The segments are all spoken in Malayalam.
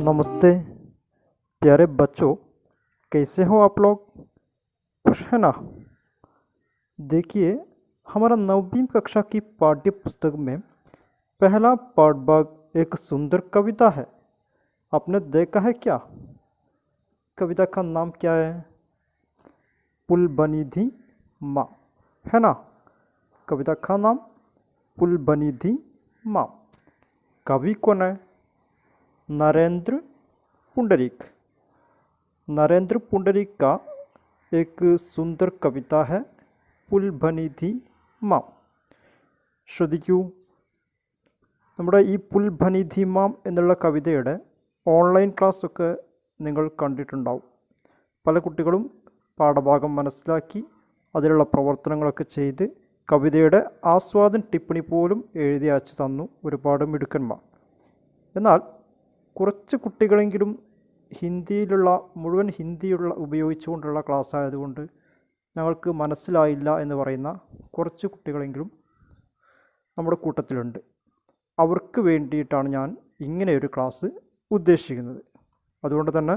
नमस्ते प्यारे बच्चों, कैसे हो आप लोग? खुश है ना? देखिए, हमारा 9वीं कक्षा की पाठ्य पुस्तक में पहला पाठ भाग एक सुंदर कविता है। आपने देखा है क्या? कविता का नाम क्या है? पुल बनी थी माँ, है ना? कविता का नाम पुल बनी थी माँ। कवि कौन है? नरेंद्र पुंडरीक। नरेंद्र पुंडरीक का एक सुंदर कविता है പുൽ ബനി ധി മാം. ശ്രദ്ധിക്കൂ, നമ്മുടെ ഈ പുൽ ബനി ധി മാം എന്നുള്ള കവിതയുടെ ഓൺലൈൻ ക്ലാസ്സൊക്കെ നിങ്ങൾ കണ്ടിട്ടുണ്ടാവും. പല കുട്ടികളും പാഠഭാഗം മനസ്സിലാക്കി അതിലുള്ള പ്രവർത്തനങ്ങളൊക്കെ ചെയ്ത് കവിതയുടെ ആസ്വാദൻ ടിപ്പണി പോലും എഴുതി അയച്ചു തന്നു ഒരുപാട് മിടുക്കന്മാർ. എന്നാൽ കുറച്ച് കുട്ടികളെങ്കിലും മുഴുവൻ ഹിന്ദിയുള്ള ഉപയോഗിച്ചുകൊണ്ടുള്ള ക്ലാസ് ആയതുകൊണ്ട് ഞങ്ങൾക്ക് മനസ്സിലായില്ല എന്ന് പറയുന്ന കുറച്ച് കുട്ടികളെങ്കിലും നമ്മുടെ കൂട്ടത്തിലുണ്ട്. അവർക്ക് വേണ്ടിയിട്ടാണ് ഞാൻ ഇങ്ങനെയൊരു ക്ലാസ് ഉദ്ദേശിക്കുന്നത്. അതുകൊണ്ട് തന്നെ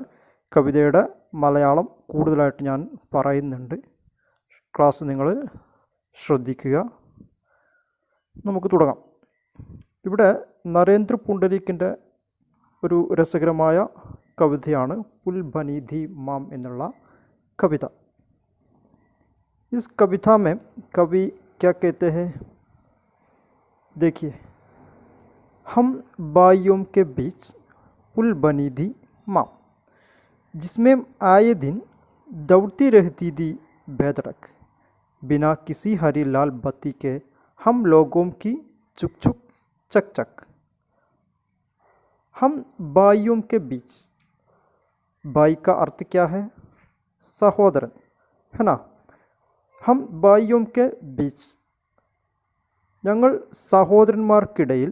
കവിതയുടെ മലയാളം കൂടുതലായിട്ട് ഞാൻ പറയുന്നുണ്ട്. ക്ലാസ് നിങ്ങൾ ശ്രദ്ധിക്കുക. നമുക്ക് തുടങ്ങാം. ഇവിടെ നരേന്ദ്ര പുണ്ടരീക്കിൻ്റെ ഒരു രസകരമായ കവിതയാണ് പുൽ ബനി ധി മാം എന്നുള്ള കവിത. इस कविता में कवि क्या कहते हैं? देखिए, हम भाइयों के बीच पुल बनी थी माँ, जिसमें आए दिन दौड़ती रहती थी बेधड़क, बिना किसी हरी लाल बत्ती के हम लोगों की चुक चुक चक चक. हम भाइयों के बीच, भाई का अर्थ क्या है? सहोदरन, है ना? हम भाइयों के बीच, ഞങ്ങൾ സഹോദരന്മാർക്കിടയിൽ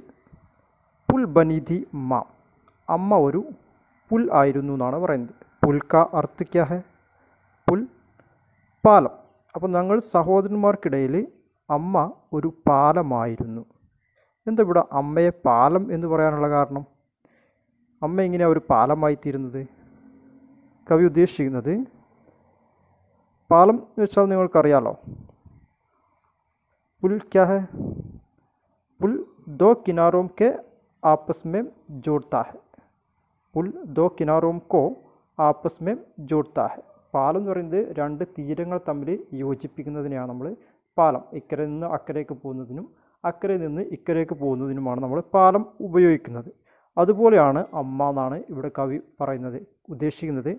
പുൽ ബനി ധി മാം, അമ്മ ഒരു പുൽ ആയിരുന്നു എന്നാണ് പറയുന്നത്. പുൽ കാ അർത്ഥ ക്യാ ഹെ? പുൽ, പാലം. അപ്പോൾ ഞങ്ങൾ സഹോദരന്മാർക്കിടയിൽ അമ്മ ഒരു പാലമായിരുന്നു. എന്താ ഇവിടെ അമ്മയെ പാലം എന്ന് പറയാനുള്ള കാരണം? അമ്മ എങ്ങനെയാണ് ഒരു പാലമായി തീരുന്നത്? കവി ഉദ്ദേശിക്കുന്നത് പാലം എന്ന് വെച്ചാൽ നിങ്ങൾക്കറിയാലോ, പുൽ ക്യാ ഹെ? പുൽ ദോ കിനാരോം കെ ആപ്പസ് മേം ജോഡ്താ ഹെ. പുൽ ദോ കിനാരോം കോ ആപ്പസ് മേം ജോഡ്താ ഹെ. പാലം എന്ന് പറയുന്നത് രണ്ട് തീരങ്ങൾ തമ്മിൽ യോജിപ്പിക്കുന്നതിനെയാണ് നമ്മൾ പാലം. ഇക്കരെ നിന്ന് അക്കരയ്ക്ക് പോകുന്നതിനും അക്കരയിൽ നിന്ന് ഇക്കരയ്ക്ക് പോകുന്നതിനുമാണ് നമ്മൾ പാലം ഉപയോഗിക്കുന്നത്. അതുപോലെയാണ് അമ്മ എന്നാണ് ഇവിടെ കവി പറയുന്നത്, ഉദ്ദേശിക്കുന്നത്.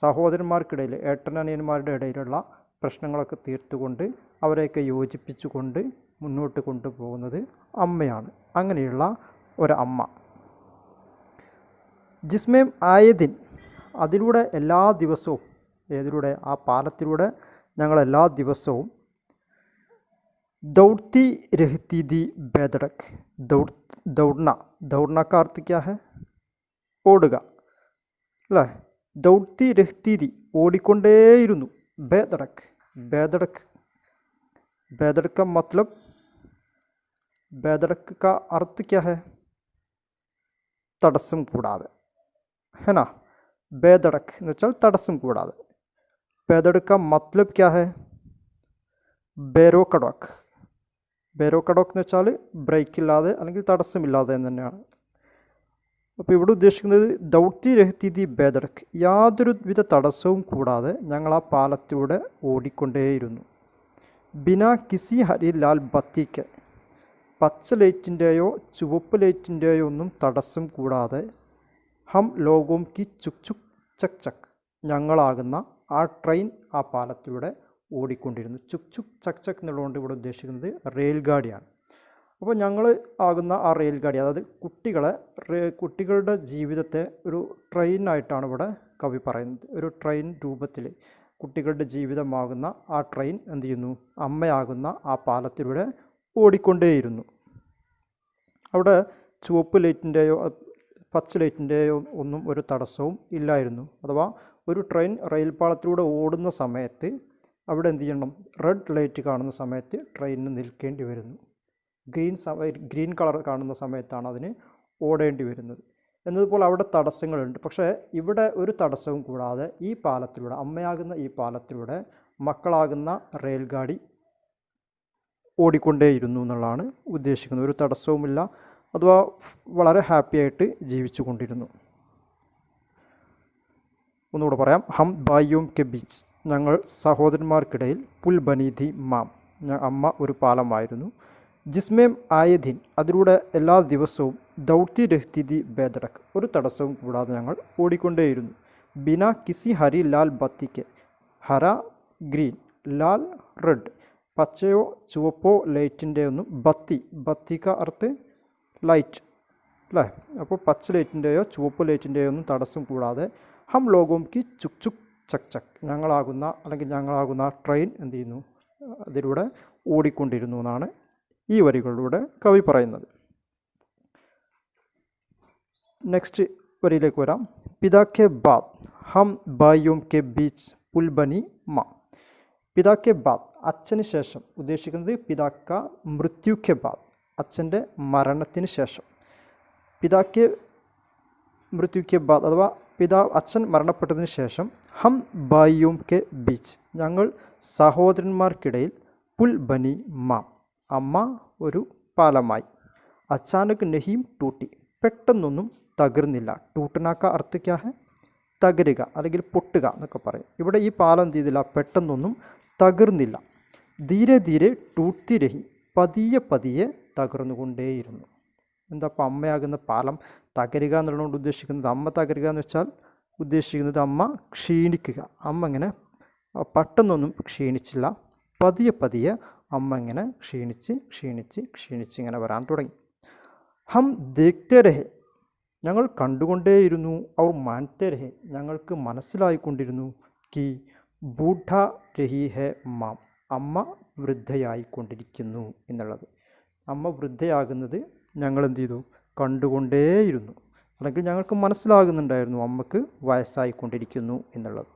സഹോദരന്മാർക്കിടയിൽ, ഏട്ടനനിയന്മാരുടെ ഇടയിലുള്ള പ്രശ്നങ്ങളൊക്കെ തീർത്തുകൊണ്ട് അവരെയൊക്കെ യോജിപ്പിച്ചുകൊണ്ട് മുന്നോട്ട് കൊണ്ടുപോകുന്നത് അമ്മയാണ്. അങ്ങനെയുള്ള ഒരമ്മ. ജിസ്മേം ആയദിൻ, അതിലൂടെ എല്ലാ ദിവസവും, ഏതിലൂടെ? ആ പാലത്തിലൂടെ ഞങ്ങൾ എല്ലാ ദിവസവും दौड़ती रहती थी बेधड़क. दौड़ना, दौड़ना का अर्थ क्या है? ഓടുക അല്ലേ? ദൗഡ്തി രഹ്തി, ഓടിക്കൊണ്ടേയിരുന്നു. ബേദടക്, ബേദടക്, ബേദടക് का मतलब, ബേദടക് का अर्थ क्या है? തടസ്സം കൂടാതെ, है ना? ബേദടക് എന്ന് വെച്ചാൽ തടസ്സം കൂടാതെ. ബേദടക് का मतलब क्या है? ബേരോ കടോക്ക്. ബേരോ കടോക്ക് എന്ന് വെച്ചാൽ ബ്രേക്ക് ഇല്ലാതെ അല്ലെങ്കിൽ തടസ്സമില്ലാതെ എന്ന് തന്നെയാണ്. അപ്പോൾ ഇവിടെ ഉദ്ദേശിക്കുന്നത് ദൗഡ്തി രഹ്തി തി ബേദടക്, യാതൊരു വിധ തടസ്സവും കൂടാതെ ഞങ്ങൾ ആ പാലത്തിലൂടെ ഓടിക്കൊണ്ടേയിരുന്നു. ബിനാ കിസി ഹരി ലാൽ ബത്തിക്ക്, പച്ച ലൈറ്റിൻ്റെയോ ചുവപ്പ് ലൈറ്റിൻ്റെയോ ഒന്നും തടസ്സം കൂടാതെ. ഹം ലോകോം കി ചുക് ചുക് ചക് ചക്, ഞങ്ങളാകുന്ന ആ ട്രെയിൻ ആ പാലത്തിലൂടെ ഓടിക്കൊണ്ടിരുന്നു. ചുക് ചുക് ചക് ചക് എന്നുള്ളതുകൊണ്ട് ഇവിടെ ഉദ്ദേശിക്കുന്നത് റെയിൽ ഗാഡിയാണ്. അപ്പോൾ ഞങ്ങൾ ആകുന്ന ആ റെയിൽ ഗാഡി, അതായത് കുട്ടികളുടെ ജീവിതത്തെ ഒരു ട്രെയിനായിട്ടാണ് ഇവിടെ കവി പറയുന്നത്. ഒരു ട്രെയിൻ രൂപത്തിൽ കുട്ടികളുടെ ജീവിതമാകുന്ന ആ ട്രെയിൻ എന്ത് ചെയ്യുന്നു? അമ്മയാകുന്ന ആ പാലത്തിലൂടെ ഓടിക്കൊണ്ടേയിരുന്നു. അവിടെ ചുവപ്പ് ലൈറ്റിൻ്റെയോ പച്ച ലൈറ്റിൻ്റെയോ ഒന്നും ഒരു തടസ്സവും ഇല്ലായിരുന്നു. അഥവാ ഒരു ട്രെയിൻ റെയിൽ പാളത്തിലൂടെ ഓടുന്ന സമയത്ത് അവിടെ എന്ത് ചെയ്യണം? റെഡ് ലൈറ്റ് കാണുന്ന സമയത്ത് ട്രെയിനിന് നിൽക്കേണ്ടി വരുന്നു. ഗ്രീൻ കളർ കാണുന്ന സമയത്താണ് അതിന് ഓടേണ്ടി വരുന്നത്. എന്നതുപോലെ അവിടെ തടസ്സങ്ങളുണ്ട്. പക്ഷേ ഇവിടെ ഒരു തടസ്സവും കൂടാതെ ഈ പാലത്തിലൂടെ, അമ്മയാകുന്ന ഈ പാലത്തിലൂടെ മക്കളാകുന്ന റെയിൽഗാഡി ഓടിക്കൊണ്ടേയിരുന്നു എന്നുള്ളതാണ് ഉദ്ദേശിക്കുന്നത്. ഒരു തടസ്സവുമില്ല, അഥവാ വളരെ ഹാപ്പിയായിട്ട് ജീവിച്ചു കൊണ്ടിരുന്നു. ഒന്നുകൂടെ പറയാം. ഹം ഭായിയോം കെ ബീച്ച്, ഞങ്ങൾ സഹോദരന്മാർക്കിടയിൽ. പുൽ ബനി ഥി മാം, അമ്മ ഒരു പാലമായിരുന്നു. ജിസ്മേം ആയദിൻ, അതിലൂടെ എല്ലാ ദിവസവും. ദൗഡ്തി രഹ്തി ദി ബേദടക്ക്, ഒരു തടസ്സവും കൂടാതെ ഞങ്ങൾ ഓടിക്കൊണ്ടേയിരുന്നു. ബിന കിസി ഹരി ലാൽ ബത്തിക്ക്, ഹര ഗ്രീൻ, ലാൽ റെഡ്, പച്ചയോ ചുവപ്പോ ലൈറ്റിൻ്റെ ഒന്നും. ബത്തി, ബത്തിക്ക അർത്ത് ലൈറ്റ് അല്ലേ. അപ്പോൾ പച്ച ലൈറ്റിൻ്റെയോ ചുവപ്പ് ലൈറ്റിൻ്റെയോ ഒന്നും തടസ്സം കൂടാതെ ഹം ലോഗോം കി ചുക് ചുക് ചക് ചക്, ഞങ്ങളാകുന്ന ട്രെയിൻ എന്ത് ചെയ്യുന്നു, അതിലൂടെ ഓടിക്കൊണ്ടിരുന്നു എന്നാണ് ഈ വരികളിലൂടെ കവി പറയുന്നത്. നെക്സ്റ്റ് വരിയിലേക്ക് വരാം. പിതാ കെ ബാദ് ഹം ഭായിയോം കെ ബീച്ച് പുൽ ബനി മാ. പിതാ കെ ബാദ്, അച്ഛന് ശേഷം. ഉദ്ദേശിക്കുന്നത് പിതാക്ക മൃത്യു കെ ബാദ്, അച്ഛൻ്റെ മരണത്തിന് ശേഷം. പിതാ കെ മൃത്യു കെ ബാദ് അഥവാ അച്ഛൻ മരണപ്പെട്ടതിന് ശേഷം. ഹം ഭായിയോം കെ ബീച്ച്, ഞങ്ങൾ സഹോദരന്മാർക്കിടയിൽ. പുൽ ബനി മാ, അമ്മ ഒരു പാലമായി. അച്ചാനക് നഹീം ടൂട്ടി, പെട്ടെന്നൊന്നും തകർന്നില്ല. ടൂട്ടനാക്ക അർത്ഥ ക്യാ ഹെ, തകരുക അല്ലെങ്കിൽ പൊട്ടുക എന്നൊക്കെ പറയും. ഇവിടെ ഈ പാലം എന്ത് ചെയ്തില്ല, പെട്ടെന്നൊന്നും തകർന്നില്ല. ധീരെ ധീരെ ടൂട്ടി രഹി, പതിയെ പതിയെ തകർന്നുകൊണ്ടേയിരുന്നു. എന്താ അപ്പോൾ അമ്മയാകുന്ന പാലം തകരുക എന്നുള്ളതുകൊണ്ട് ഉദ്ദേശിക്കുന്നത്, അമ്മ തകരുക എന്ന് വെച്ചാൽ ഉദ്ദേശിക്കുന്നത് അമ്മ ക്ഷീണിക്കുക. അമ്മ ഇങ്ങനെ പെട്ടെന്നൊന്നും ക്ഷീണിച്ചില്ല, പതിയെ പതിയെ അമ്മ ഇങ്ങനെ ക്ഷീണിച്ച് ഇങ്ങനെ വരാൻ തുടങ്ങി. ഹം ദേഖ്തേ രഹെ, ഞങ്ങൾ കണ്ടുകൊണ്ടേയിരുന്നു. അവർ മാൻതേ രഹെ, ഞങ്ങൾക്ക് മനസ്സിലായിക്കൊണ്ടിരുന്നു. കി ബൂഢ രഹി ഹെ മാം, അമ്മ വൃദ്ധയായിക്കൊണ്ടിരിക്കുന്നു എന്നുള്ളത്. അമ്മ വൃദ്ധയാകുന്നത് ഞങ്ങൾ എന്ത് ചെയ്തു, കണ്ടുകൊണ്ടേയിരുന്നു, അല്ലെങ്കിൽ ഞങ്ങൾക്ക് മനസ്സിലാകുന്നുണ്ടായിരുന്നു അമ്മക്ക് വയസ്സായിക്കൊണ്ടിരിക്കുന്നു എന്നുള്ളത്.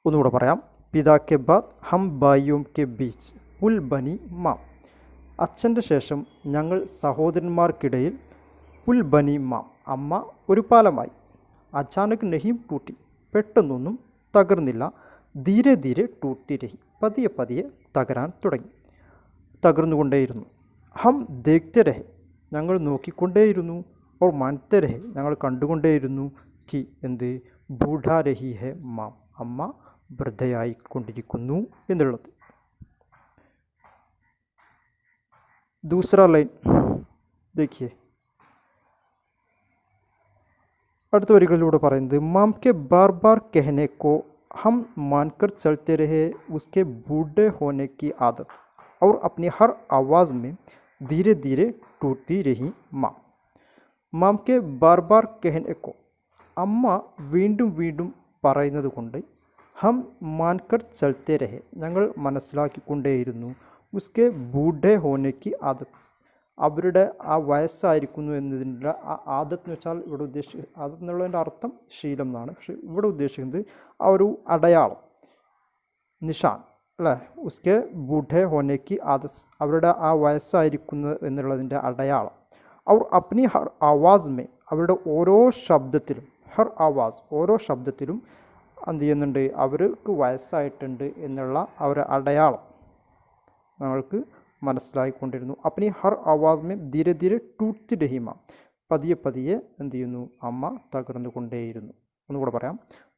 ഒന്നുകൂടെ പറയാം. പിതാ കെ ബാദ് ഹം ഭായിയോം കെ ബീച്ച് പുൽ ബനി മാം, അച്ഛൻ്റെ ശേഷം ഞങ്ങൾ സഹോദരന്മാർക്കിടയിൽ. പുൽ ബനി മാം, അമ്മ ഒരു പാലമായി. അച്ചാനക് നഹീം ടൂട്ടി, പെട്ടെന്നൊന്നും തകർന്നില്ല. ധീരെ ധീരെ ടൂട്ടി രഹി, പതിയെ പതിയെ തകരാൻ തുടങ്ങി, തകർന്നുകൊണ്ടേയിരുന്നു. ഹം ദേഖ്തേ രഹെ, ഞങ്ങൾ നോക്കിക്കൊണ്ടേയിരുന്നു. ഓർ മാൻതേ രഹെ, ഞങ്ങൾ കണ്ടുകൊണ്ടേയിരുന്നു. കി എന്ത്, ബൂഢ രഹി ഹെ മാം, അമ്മ വൃദ്ധയായിക്കൊണ്ടിരിക്കുന്നു എന്നുള്ളത്. ദൂസറ ലൈൻ देखिए. അടുത്ത വരികളിലൂടെ പറയുന്നത് മാം കെ ബാർ ബാർ कहने को हम मानकर चलते रहे उसके बूढ़े होने की आदत और अपनी हर आवाज़ में धीरे धीरे टूटती रही माँ. മാം കെ ബാർ ബാർ कहने को, അമ്മ വീണ്ടും വീണ്ടും പറയുന്നത് കൊണ്ട്. ഹം മാൻകർ ചൽത്തെ രഹെ, ഞങ്ങൾ മനസ്സിലാക്കിക്കൊണ്ടേയിരുന്നു. ഉസ്കെ ബൂഢെ ഹോനെക്ക് ആദത്ത്, അവരുടെ ആ വയസ്സായിരിക്കുന്നു എന്നതിൻ്റെ ആ ആദത്ത് എന്ന് വെച്ചാൽ ഇവിടെ ആദത്ത് എന്നുള്ളതിൻ്റെ അർത്ഥം ശീലം എന്നാണ്. പക്ഷേ ഇവിടെ ഉദ്ദേശിക്കുന്നത് ആ ഒരു അടയാളം, നിഷാൻ അല്ലേ. ഉസ്കെ ബൂഢെ ഹോനെക്ക് ആദത്ത്, അവരുടെ ആ വയസ്സായിരിക്കുന്നു എന്നുള്ളതിൻ്റെ അടയാളം. അവർ അപ്നി ഹർ ആവാസ് മേ, അവരുടെ ഓരോ ശബ്ദത്തിലും. ഹർ ആവാസ്, ഓരോ ശബ്ദത്തിലും എന്ത് ചെയ്യുന്നുണ്ട്, അവർക്ക് വയസ്സായിട്ടുണ്ട് എന്നുള്ള ആ ഒരു അടയാളം ഞങ്ങൾക്ക് മനസ്സിലായിക്കൊണ്ടിരുന്നു. അപ്നി ഹർ ആവാസ് മേ ധീരെ ധീരെ ടൂട്ടി രഹിമ, പതിയെ പതിയെ എന്ത് ചെയ്യുന്നു, അമ്മ തകർന്നു കൊണ്ടേയിരുന്നു. ഒന്നുകൂടെ പറയാം.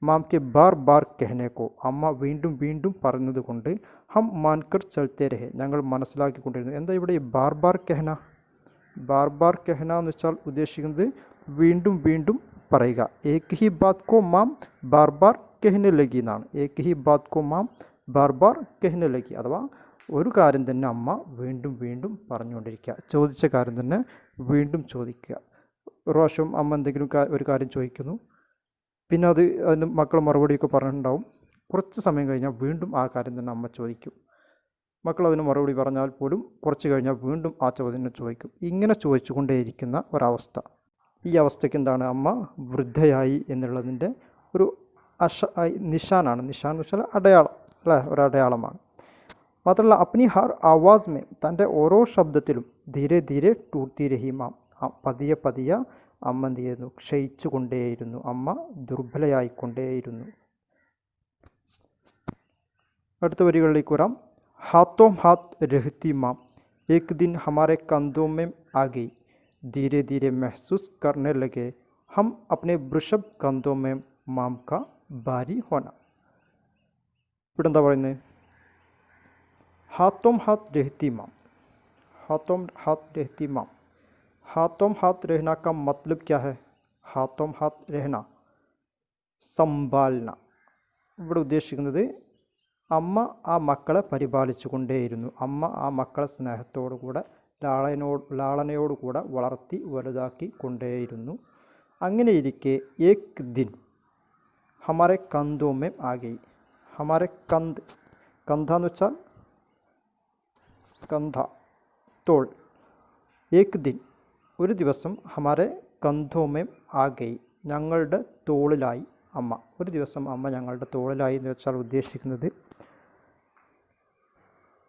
മാം കെ ബാർ ബാർ കെഹനേക്കോ, അമ്മ വീണ്ടും വീണ്ടും പറഞ്ഞത് കൊണ്ട്. ഹം മാൻകർ ചൽത്തെ രഹെ, ഞങ്ങൾ മനസ്സിലാക്കിക്കൊണ്ടിരുന്നു. എന്താ ഇവിടെ ഈ ബാർ ബാർ കെഹന? ബാർ ബാർ കെഹന എന്ന് വെച്ചാൽ ഉദ്ദേശിക്കുന്നത് വീണ്ടും വീണ്ടും പറയുക. ഏക് ഹി ബാത് കോ മാം ബാർ ബാർ കെഹ്നെ ലഗി എന്നാണ്. ഏക് ഹി ബാത് കോ മാം ബാർ ബാർ കെഹ്നെ ലഗി, അഥവാ ഒരു കാര്യം തന്നെ അമ്മ വീണ്ടും വീണ്ടും പറഞ്ഞുകൊണ്ടിരിക്കുക. ചോദിച്ച കാര്യം തന്നെ വീണ്ടും ചോദിക്കുക. ഒരു പ്രാവശ്യം അമ്മ എന്തെങ്കിലും ഒരു കാര്യം ചോദിക്കുന്നു, പിന്നെ അതിന് മക്കൾ മറുപടിയൊക്കെ പറഞ്ഞിട്ടുണ്ടാവും. കുറച്ച് സമയം കഴിഞ്ഞാൽ വീണ്ടും ആ കാര്യം തന്നെ അമ്മ ചോദിക്കും. മക്കൾ അതിന് മറുപടി പറഞ്ഞാൽ പോലും കുറച്ച് കഴിഞ്ഞാൽ വീണ്ടും ആ ചോദ്യം ചോദിക്കും. ഇങ്ങനെ ചോദിച്ചുകൊണ്ടേയിരിക്കുന്ന ഒരവസ്ഥ. ഈ അവസ്ഥയ്ക്ക് എന്താണ്, അമ്മ വൃദ്ധയായി എന്നുള്ളതിൻ്റെ ഒരു നിഷാനാണ്. നിഷാൻ എന്ന് വെച്ചാൽ അടയാളം അല്ലേ, ഒരടയാളമാണ്. മാത്രമല്ല അപ്നി ഹർ ആവാസ് മേ, തൻ്റെ ഓരോ ശബ്ദത്തിലും ധീരെ ധീരെ ടൂട്ടി രഹി മാം, പതിയെ പതിയെ അമ്മ എന്ത് ചെയ്യുന്നു? ക്ഷയിച്ചു കൊണ്ടേയിരുന്നു. അമ്മ ദുർബലയായിക്കൊണ്ടേയിരുന്നു. അടുത്ത വരികളിലേക്ക് വരാം. हाथों हाथ रहती माँ, एक दिन हमारे कंधों में आ गई, धीरे धीरे महसूस करने लगे हम अपने वृषभ कंधों में माँ का भारी होना. ഇവിടെ എന്താ പറയുന്നത്? हाथों हाथ रहती माँ, हाथों हाथ रहती माँ. हाथों हाथ रहना का मतलब क्या है? हाथों हाथ रहना, संभालना. ഇവിടെ ഉദ്ദേശിക്കുന്നത് അമ്മ ആ മക്കളെ പരിപാലിച്ചു കൊണ്ടേയിരുന്നു. അമ്മ ആ മക്കളെ സ്നേഹത്തോടു കൂടെ ലാളനയോടുകൂടെ വളർത്തി വലുതാക്കി കൊണ്ടേയിരുന്നു. അങ്ങനെയിരിക്കെ ഏക് ദിൻ ഹമാരെ കന്തോമേ ആകെ, ഹമാരെ കന്ധ എന്ന് വെച്ചാൽ കന്ധ, തോൾ. ഏക് ദിൻ ഒരു ദിവസം, ഹമാരെ കന്ധോമേ ആകെ ഞങ്ങളുടെ തോളിലായി അമ്മ. ഒരു ദിവസം അമ്മ ഞങ്ങളുടെ തോളിലായി എന്ന് വെച്ചാൽ ഉദ്ദേശിക്കുന്നത്,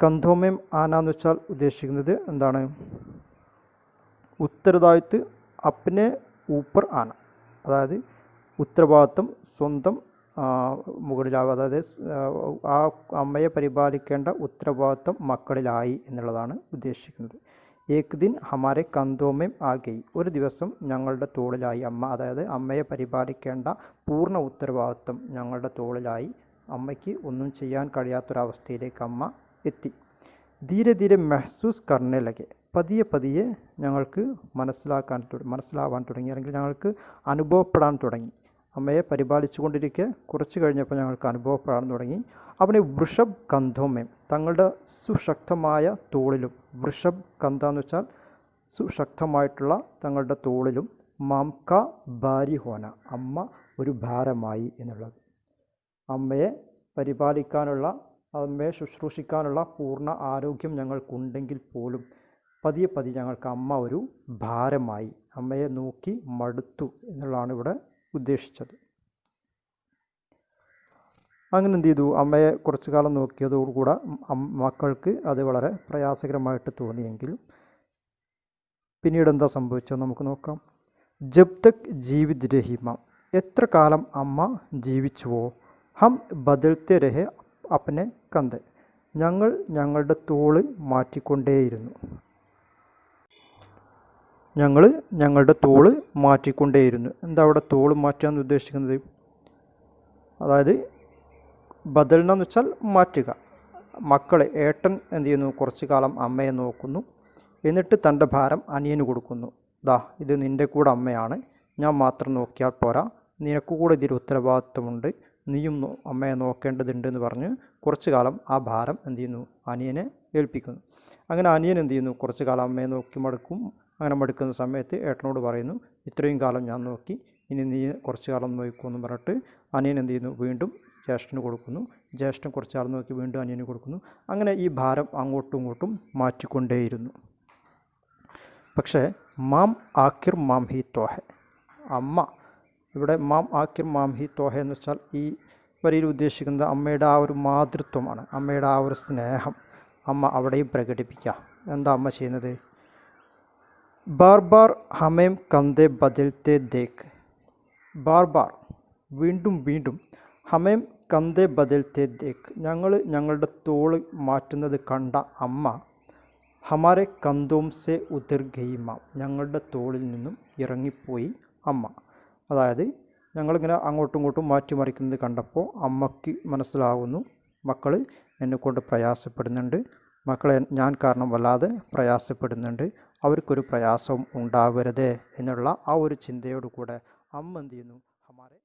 കന്ധോമേം ആന എന്ന് വെച്ചാൽ ഉദ്ദേശിക്കുന്നത് എന്താണ്? ഉത്തരദായിത്വ അപ്നെ ഊപ്പർ ആന, അതായത് ഉത്തരവാദിത്വം സ്വന്തം മുകളിലാവുക, അതായത് ആ അമ്മയെ പരിപാലിക്കേണ്ട ഉത്തരവാദിത്വം മക്കളിലായി എന്നുള്ളതാണ് ഉദ്ദേശിക്കുന്നത്. ഏക് ദിൻ ഹമാരെ കന്തോമേം ആകെ, ഒരു ദിവസം ഞങ്ങളുടെ തോളിലായി അമ്മ, അതായത് അമ്മയെ പരിപാലിക്കേണ്ട പൂർണ്ണ ഉത്തരവാദിത്വം ഞങ്ങളുടെ തോളിലായി. അമ്മയ്ക്ക് ഒന്നും ചെയ്യാൻ കഴിയാത്തൊരവസ്ഥയിലേക്ക് അമ്മ എത്തി. ധീരെ ധീരെ മെഹ്സൂസ് കർണേ ലഗെ, പതിയെ പതിയെ ഞങ്ങൾക്ക് മനസ്സിലാവാൻ തുടങ്ങി, അല്ലെങ്കിൽ ഞങ്ങൾക്ക് അനുഭവപ്പെടാൻ തുടങ്ങി. അമ്മയെ പരിപാലിച്ചു കൊണ്ടിരിക്കെ കുറച്ച് കഴിഞ്ഞപ്പോൾ ഞങ്ങൾക്ക് അനുഭവപ്പെടാൻ തുടങ്ങി. അവനെ വൃഷഭ് കന്ധോമേം, തങ്ങളുടെ സുശക്തമായ തോളിലും, വൃഷഭ് കന്ധ എന്ന് വെച്ചാൽ സുശക്തമായിട്ടുള്ള തങ്ങളുടെ തോളിലും, മാംക ഭാരി ഹോന, അമ്മ ഒരു ഭാരമായി എന്നുള്ളത്. അമ്മയെ പരിപാലിക്കാനുള്ള, അമ്മയെ ശുശ്രൂഷിക്കാനുള്ള പൂർണ്ണ ആരോഗ്യം ഞങ്ങൾക്കുണ്ടെങ്കിൽ പോലും പതിയെ പതിയെ ഞങ്ങൾക്ക് അമ്മ ഒരു ഭാരമായി, അമ്മയെ നോക്കി മടുത്തു എന്നുള്ളതാണ് ഇവിടെ ഉദ്ദേശിച്ചത്. അങ്ങനെ എന്ത് ചെയ്തു? അമ്മയെ കുറച്ചു കാലം നോക്കിയതോടുകൂടെ മക്കൾക്ക് അത് വളരെ പ്രയാസകരമായിട്ട് തോന്നിയെങ്കിലും പിന്നീട് എന്താ സംഭവിച്ചത് നമുക്ക് നോക്കാം. ജബ് തക് ജീവിത് രഹി മാം, എത്ര കാലം അമ്മ ജീവിച്ചുവോ, ഹം ബദൽത്തെ രഹെ അപ്പനെ കന്ത്, ഞങ്ങൾ ഞങ്ങളുടെ തോള് മാറ്റിക്കൊണ്ടേയിരുന്നു. ഞങ്ങൾ ഞങ്ങളുടെ തോള് മാറ്റിക്കൊണ്ടേയിരുന്നു. എന്താ അവിടെ തോള് മാറ്റാന്ന് ഉദ്ദേശിക്കുന്നത്? അതായത് ബദൽന എന്ന് വെച്ചാൽ മാറ്റുക. മക്കളെ, ഏട്ടൻ എന്ത് ചെയ്യുന്നു? കുറച്ച് കാലം അമ്മയെ നോക്കുന്നു, എന്നിട്ട് തൻ്റെ ഭാരം അനിയന് കൊടുക്കുന്നു. ദാ ഇത് നിൻ്റെ കൂടെ അമ്മയാണ്, ഞാൻ മാത്രം നോക്കിയാൽ പോരാ, നിനക്ക് കൂടെ ഇതിൽ ഉത്തരവാദിത്വമുണ്ട്, നീയും അമ്മയെ നോക്കേണ്ടതുണ്ടെന്ന് പറഞ്ഞ് കുറച്ച് കാലം ആ ഭാരം എന്ത് ചെയ്യുന്നു? അനിയനെ ഏൽപ്പിക്കുന്നു. അങ്ങനെ അനിയൻ എന്ത് ചെയ്യുന്നു? കുറച്ച് കാലം അമ്മയെ നോക്കി മടുക്കും. അങ്ങനെ മടുക്കുന്ന സമയത്ത് ഏട്ടനോട് പറയുന്നു, ഇത്രയും കാലം ഞാൻ നോക്കി, ഇനി നീ കുറച്ച് കാലം നോക്കുമെന്ന് പറഞ്ഞിട്ട് അനിയൻ എന്ത് ചെയ്യുന്നു? വീണ്ടും ജ്യേഷ്ഠന് കൊടുക്കുന്നു. ജ്യേഷ്ഠൻ കുറച്ച് കാലം നോക്കി വീണ്ടും അനിയന് കൊടുക്കുന്നു. അങ്ങനെ ഈ ഭാരം അങ്ങോട്ടും ഇങ്ങോട്ടും മാറ്റിക്കൊണ്ടേയിരുന്നു. പക്ഷേ മാം ആഖിർ മാം ഹി തോഹെ, അമ്മ ഇവിടെ മാം ആഖിർ മാം ഹി തോഹെ എന്ന് വെച്ചാൽ ഈ വരിയിൽ ഉദ്ദേശിക്കുന്നത് അമ്മയുടെ ആ ഒരു മാതൃത്വമാണ്, അമ്മയുടെ ആ ഒരു സ്നേഹം അമ്മ അവിടെയും പ്രകടിപ്പിക്കുക. എന്താ അമ്മ ചെയ്യുന്നത്? ബാർ ബാർ ഹമേം കന്തേ ബദൽത്തെ ദേഖ്, ബാർ ബാർ വീണ്ടും വീണ്ടും, ഹമേം കന്തേ ബദൽത്തെ ദേഖ് ഞങ്ങളുടെ തോള് മാറ്റുന്നത് കണ്ട അമ്മ, ഹമാരെ കന്തോം സെ ഉതർ ഗയി മാം, ഞങ്ങളുടെ തോളിൽ നിന്നും ഇറങ്ങിപ്പോയി അമ്മ. അതായത് ഞങ്ങളിങ്ങനെ അങ്ങോട്ടും ഇങ്ങോട്ടും മാറ്റിമറിക്കുന്നത് കണ്ടപ്പോൾ അമ്മയ്ക്ക് മനസ്സിലാവുന്നു, മക്കൾ എന്നെക്കൊണ്ട് പ്രയാസപ്പെടുന്നുണ്ട്, മക്കളെ ഞാൻ കാരണം വല്ലാതെ പ്രയാസപ്പെടുന്നുണ്ട്, അവർക്കൊരു പ്രയാസവും ഉണ്ടാവരുത് എന്നുള്ള ആ ഒരു ചിന്തയോടുകൂടെ അമ്മ എന്ത് ചെയ്യുന്നു? ഹമാരെ